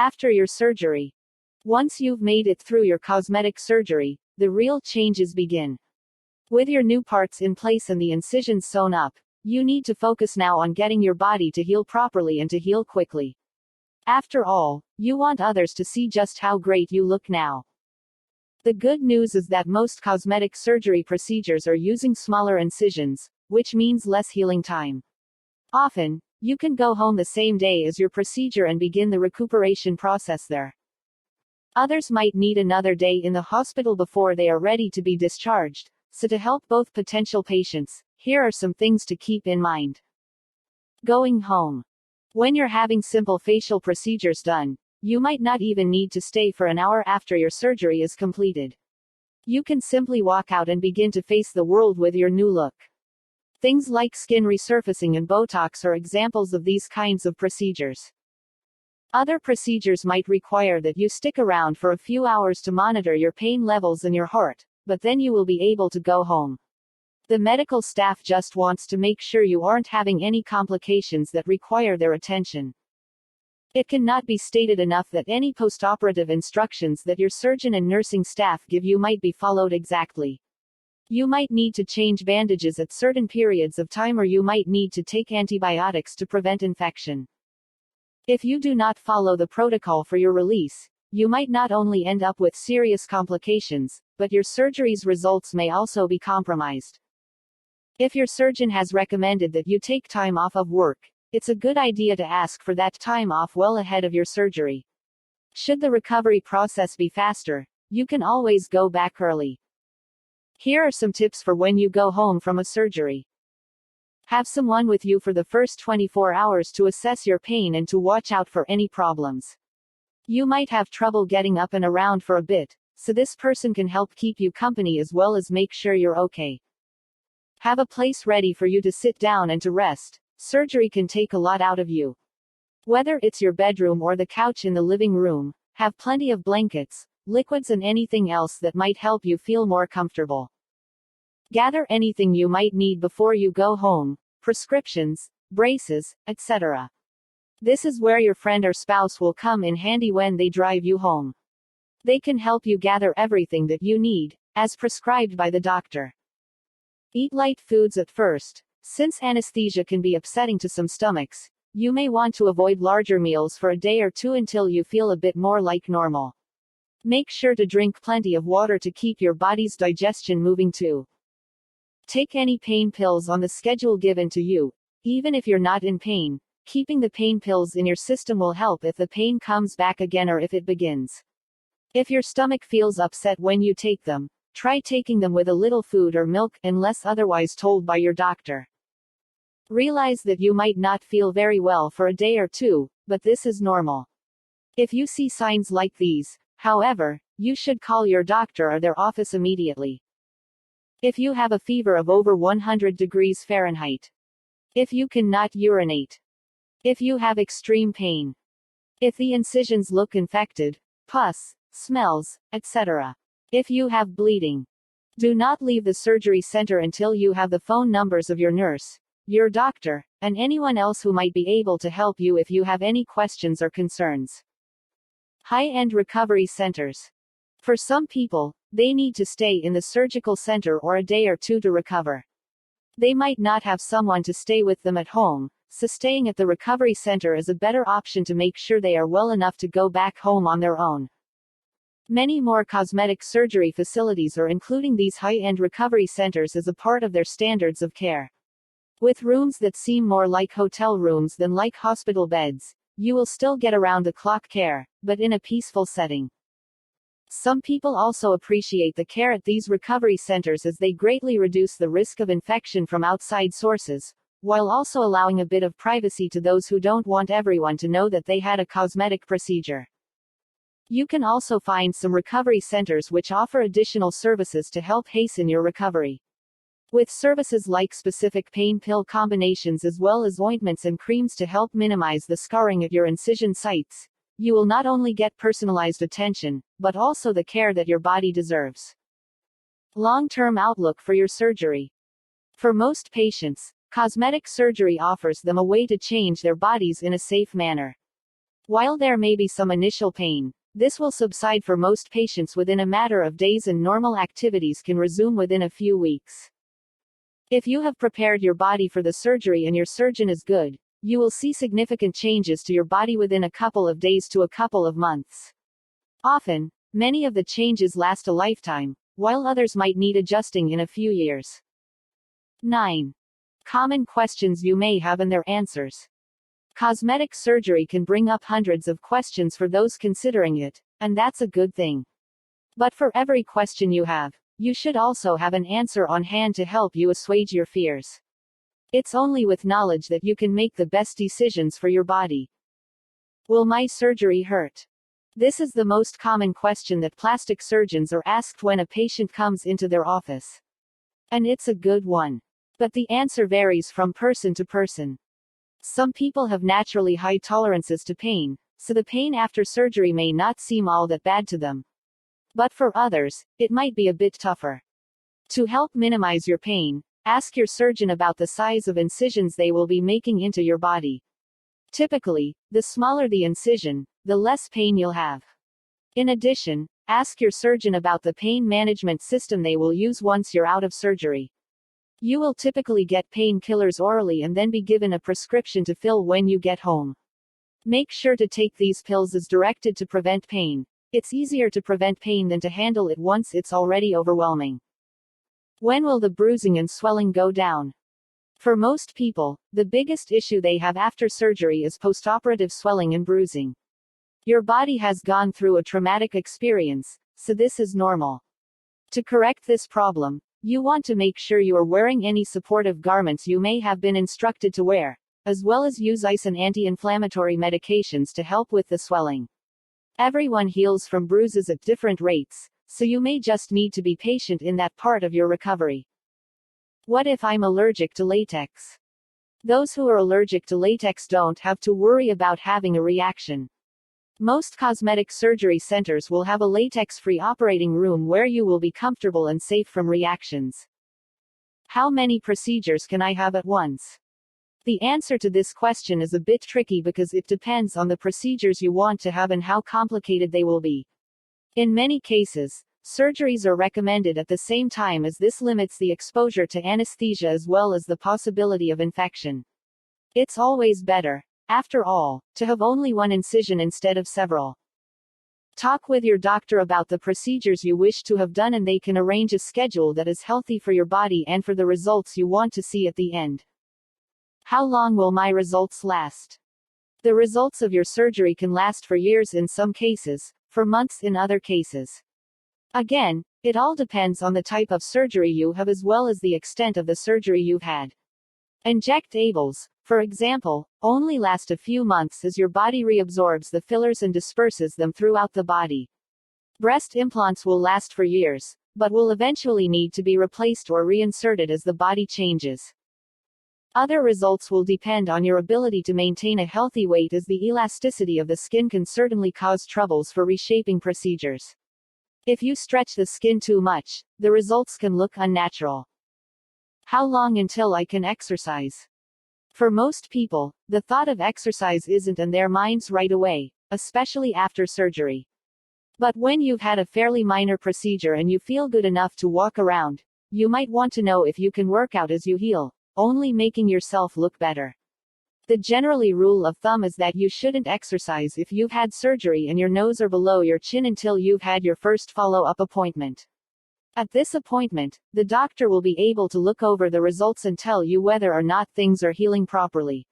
After your surgery. Once you've made it through your cosmetic surgery, the real changes begin. With your new parts in place and the incisions sewn up, you need to focus now on getting your body to heal properly and to heal quickly. After all, you want others to see just how great you look now. The good news is that most cosmetic surgery procedures are using smaller incisions, which means less healing time. Often, you can go home the same day as your procedure and begin the recuperation process there. Others might need another day in the hospital before they are ready to be discharged, so to help both potential patients, here are some things to keep in mind. Going home. When you're having simple facial procedures done, you might not even need to stay for an hour after your surgery is completed. You can simply walk out and begin to face the world with your new look. Things like skin resurfacing and Botox are examples of these kinds of procedures. Other procedures might require that you stick around for a few hours to monitor your pain levels and your heart, but then you will be able to go home. The medical staff just wants to make sure you aren't having any complications that require their attention. It cannot be stated enough that any postoperative instructions that your surgeon and nursing staff give you might be followed exactly. You might need to change bandages at certain periods of time, or you might need to take antibiotics to prevent infection. If you do not follow the protocol for your release, you might not only end up with serious complications, but your surgery's results may also be compromised. If your surgeon has recommended that you take time off of work, it's a good idea to ask for that time off well ahead of your surgery. Should the recovery process be faster, you can always go back early. Here are some tips for when you go home from a surgery. Have someone with you for the first 24 hours to assess your pain and to watch out for any problems. You might have trouble getting up and around for a bit, so this person can help keep you company as well as make sure you're okay. Have a place ready for you to sit down and to rest. Surgery can take a lot out of you. Whether it's your bedroom or the couch in the living room, have plenty of blankets, liquids and anything else that might help you feel more comfortable. Gather anything you might need before you go home, prescriptions, braces, etc. This is where your friend or spouse will come in handy when they drive you home. They can help you gather everything that you need, as prescribed by the doctor. Eat light foods at first. Since anesthesia can be upsetting to some stomachs, you may want to avoid larger meals for a day or two until you feel a bit more like normal. Make sure to drink plenty of water to keep your body's digestion moving too. Take any pain pills on the schedule given to you. Even if you're not in pain, keeping the pain pills in your system will help if the pain comes back again or if it begins. If your stomach feels upset when you take them, try taking them with a little food or milk, unless otherwise told by your doctor. Realize that you might not feel very well for a day or two, but this is normal. If you see signs like these, however, you should call your doctor or their office immediately. If you have a fever of over 100 degrees Fahrenheit. If you cannot urinate. If you have extreme pain. If the incisions look infected, pus, smells, etc. If you have bleeding. Do not leave the surgery center until you have the phone numbers of your nurse, your doctor, and anyone else who might be able to help you if you have any questions or concerns. High-end recovery centers. For some people, they need to stay in the surgical center or a day or two to recover. They might not have someone to stay with them at home, so staying at the recovery center is a better option to make sure they are well enough to go back home on their own. Many more cosmetic surgery facilities are including these high-end recovery centers as a part of their standards of care. With rooms that seem more like hotel rooms than like hospital beds, you will still get around-the-clock care, but in a peaceful setting. Some people also appreciate the care at these recovery centers as they greatly reduce the risk of infection from outside sources, while also allowing a bit of privacy to those who don't want everyone to know that they had a cosmetic procedure. You can also find some recovery centers which offer additional services to help hasten your recovery. With services like specific pain pill combinations as well as ointments and creams to help minimize the scarring at your incision sites, you will not only get personalized attention, but also the care that your body deserves. Long-term outlook for your surgery. For most patients, cosmetic surgery offers them a way to change their bodies in a safe manner. While there may be some initial pain, this will subside for most patients within a matter of days, and normal activities can resume within a few weeks. If you have prepared your body for the surgery and your surgeon is good, you will see significant changes to your body within a couple of days to a couple of months. Often, many of the changes last a lifetime, while others might need adjusting in a few years. 9. Common questions you may have and their answers. Cosmetic surgery can bring up hundreds of questions for those considering it, and that's a good thing. But for every question you have, you should also have an answer on hand to help you assuage your fears. It's only with knowledge that you can make the best decisions for your body. Will my surgery hurt? This is the most common question that plastic surgeons are asked when a patient comes into their office. And it's a good one. But the answer varies from person to person. Some people have naturally high tolerances to pain, so the pain after surgery may not seem all that bad to them. But for others, it might be a bit tougher. To help minimize your pain, ask your surgeon about the size of incisions they will be making into your body. Typically, the smaller the incision, the less pain you'll have. In addition, ask your surgeon about the pain management system they will use once you're out of surgery. You will typically get painkillers orally and then be given a prescription to fill when you get home. Make sure to take these pills as directed to prevent pain. It's easier to prevent pain than to handle it once it's already overwhelming. When will the bruising and swelling go down? For most people, the biggest issue they have after surgery is postoperative swelling and bruising. Your body has gone through a traumatic experience, so this is normal. To correct this problem, you want to make sure you are wearing any supportive garments you may have been instructed to wear, as well as use ice and anti-inflammatory medications to help with the swelling. Everyone heals from bruises at different rates, so you may just need to be patient in that part of your recovery. What if I'm allergic to latex? Those who are allergic to latex don't have to worry about having a reaction. Most cosmetic surgery centers will have a latex-free operating room where you will be comfortable and safe from reactions. How many procedures can I have at once? The answer to this question is a bit tricky because it depends on the procedures you want to have and how complicated they will be. In many cases, surgeries are recommended at the same time, as this limits the exposure to anesthesia as well as the possibility of infection. It's always better, after all, to have only one incision instead of several. Talk with your doctor about the procedures you wish to have done and they can arrange a schedule that is healthy for your body and for the results you want to see at the end. How long will my results last? The results of your surgery can last for years in some cases, for months in other cases. Again, it all depends on the type of surgery you have as well as the extent of the surgery you've had. Injectables, for example, only last a few months as your body reabsorbs the fillers and disperses them throughout the body. Breast implants will last for years, but will eventually need to be replaced or reinserted as the body changes. Other results will depend on your ability to maintain a healthy weight, as the elasticity of the skin can certainly cause troubles for reshaping procedures. If you stretch the skin too much, the results can look unnatural. How long until I can exercise? For most people, the thought of exercise isn't in their minds right away, especially after surgery. But when you've had a fairly minor procedure and you feel good enough to walk around, you might want to know if you can work out as you heal, only making yourself look better. The generally rule of thumb is that you shouldn't exercise if you've had surgery and your nose are below your chin until you've had your first follow-up appointment. At this appointment, the doctor will be able to look over the results and tell you whether or not things are healing properly.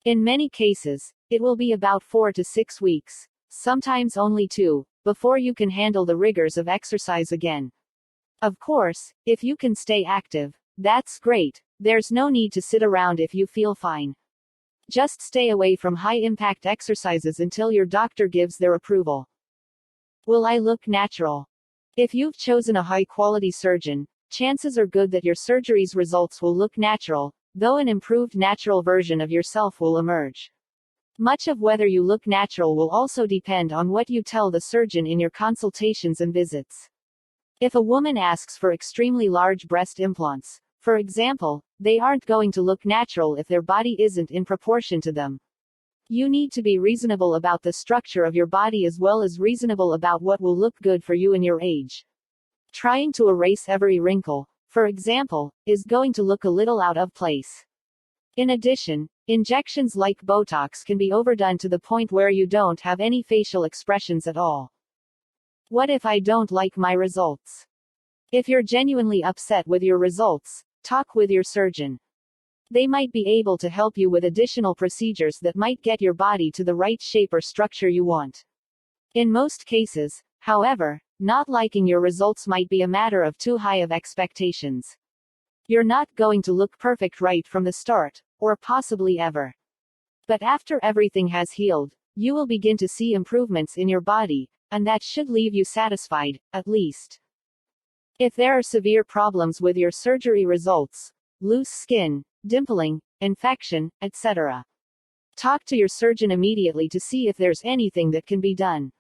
In many cases, it will be about 4 to 6 weeks, sometimes only 2, before you can handle the rigors of exercise again. Of course, if you can stay active, that's great. There's no need to sit around if you feel fine. Just stay away from high-impact exercises until your doctor gives their approval. Will I look natural? If you've chosen a high-quality surgeon, chances are good that your surgery's results will look natural, though an improved natural version of yourself will emerge. Much of whether you look natural will also depend on what you tell the surgeon in your consultations and visits. If a woman asks for extremely large breast implants, for example, they aren't going to look natural if their body isn't in proportion to them. You need to be reasonable about the structure of your body as well as reasonable about what will look good for you in your age. Trying to erase every wrinkle, for example, is going to look a little out of place. In addition, injections like Botox can be overdone to the point where you don't have any facial expressions at all. What if I don't like my results? If you're genuinely upset with your results, talk with your surgeon. They might be able to help you with additional procedures that might get your body to the right shape or structure you want. In most cases, however, not liking your results might be a matter of too high of expectations. You're not going to look perfect right from the start, or possibly ever. But after everything has healed, you will begin to see improvements in your body, and that should leave you satisfied, at least. If there are severe problems with your surgery results, loose skin, dimpling, infection, etc., talk to your surgeon immediately to see if there's anything that can be done.